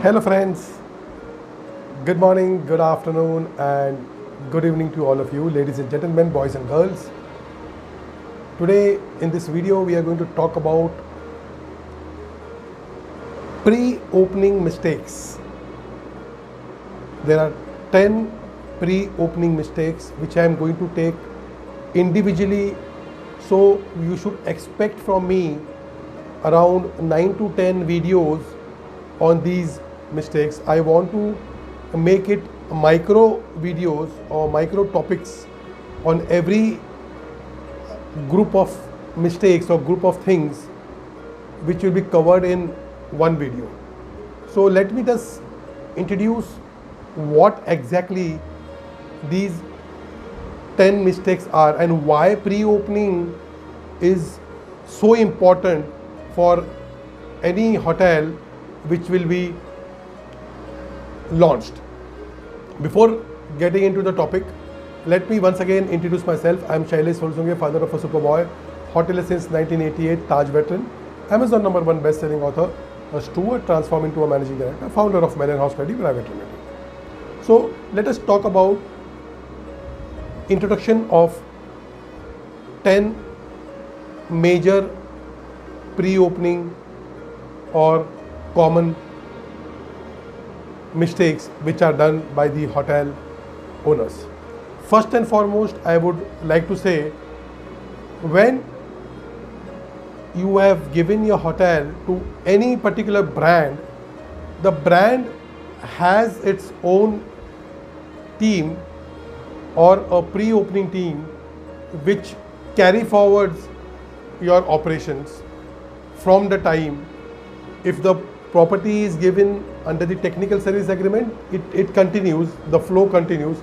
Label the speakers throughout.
Speaker 1: Hello, friends. Good morning, good afternoon, and good evening to all of you, ladies and gentlemen, boys and girls. Today, in this video, we are going to talk about pre opening mistakes. There are 10 pre opening mistakes which I am going to take individually. So, you should expect from me around 9 to 10 videos on these mistakes. I want to make it micro videos or micro topics on every group of mistakes or group of things which will be covered in one video. So let me just introduce what exactly these 10 mistakes are and why pre-opening is so important for any hotel which will be launched. Before getting into the topic, let me once again introduce myself. I am Shailesh Holsunge, father of a superboy, hotelier since 1988, Taj veteran, Amazon #1 best-selling author, a steward transformed into a managing director, founder of Mellon Hospitality Private Limited. So let us talk about introduction of 10 major pre-opening or common mistakes which are done by the hotel owners. First and foremost, I would like to say, when you have given your hotel to any particular brand, the brand has its own team or a pre-opening team which carry forwards your operations from the time. If the property is given under the technical service agreement, it continues, the flow continues.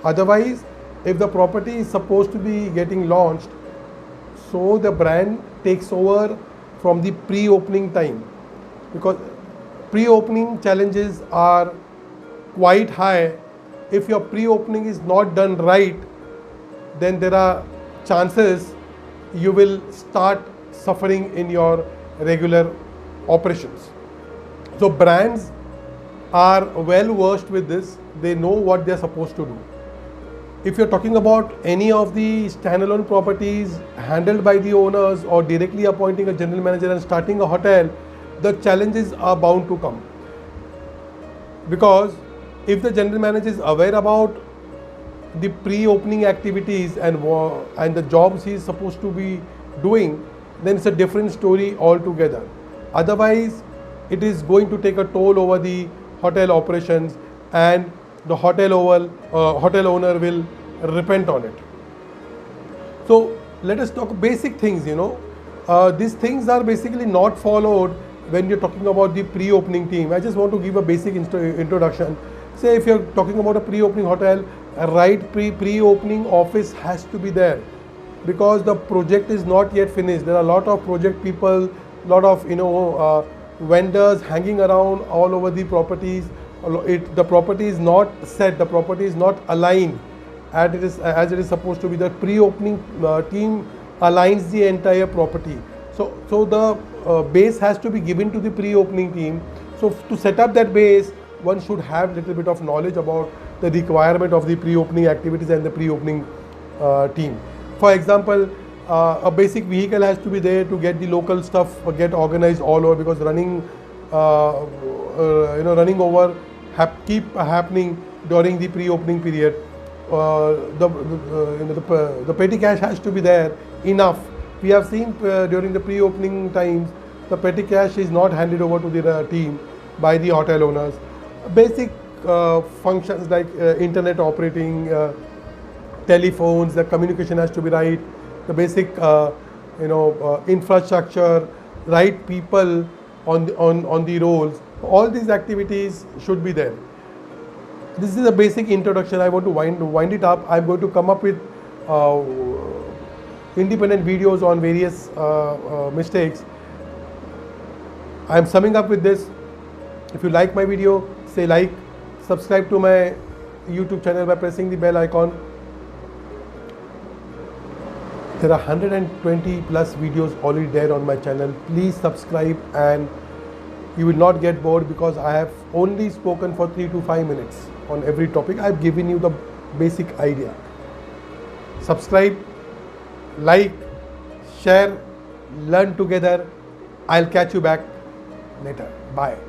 Speaker 1: Otherwise, if the property is supposed to be getting launched, so the brand takes over from the pre-opening time, because pre-opening challenges are quite high. If your pre-opening is not done right, then there are chances you will start suffering in your regular operations. So brands are well versed with this. They know what they are supposed to do. If you're talking about any of the standalone properties handled by the owners or directly appointing a general manager and starting a hotel, the challenges are bound to come. Because if the general manager is aware about the pre-opening activities and the jobs he is supposed to be doing, then it's a different story altogether. Otherwise, it is going to take a toll over the hotel operations, and the hotel owner will repent on it. So let us talk basic things. These things are basically not followed when you're talking about the pre-opening team. I just want to give a basic introduction. Say if you're talking about a pre-opening hotel, a right pre-opening office has to be there, because the project is not yet finished. There are a lot of project people, lot of vendors hanging around all over the properties. The property is not set, the property is not aligned as it is supposed to be. The pre-opening team aligns the entire property. So the base has to be given to the pre-opening team. So to set up that base, one should have little bit of knowledge about the requirement of the pre-opening activities and the pre-opening team. For example, a basic vehicle has to be there to get the local stuff get organized all over, because running over keep happening during the pre-opening period. The petty cash has to be there enough. We have seen during the pre-opening times, the petty cash is not handed over to the team by the hotel owners. Basic functions like internet operating, telephones, the communication has to be right. The basic infrastructure, right people on the rolls, all these activities should be there. This is a basic introduction. I want to wind it up. I'm going to come up with independent videos on various mistakes. I'm summing up with this. If you like my video, say like, subscribe to my YouTube channel by pressing the bell icon. There are 120 plus videos already there on my channel. Please subscribe and You will not get bored because I have only spoken for 3 to 5 minutes on every topic. I have given you the basic idea. Subscribe, like, share, learn together. I'll catch you back later. Bye.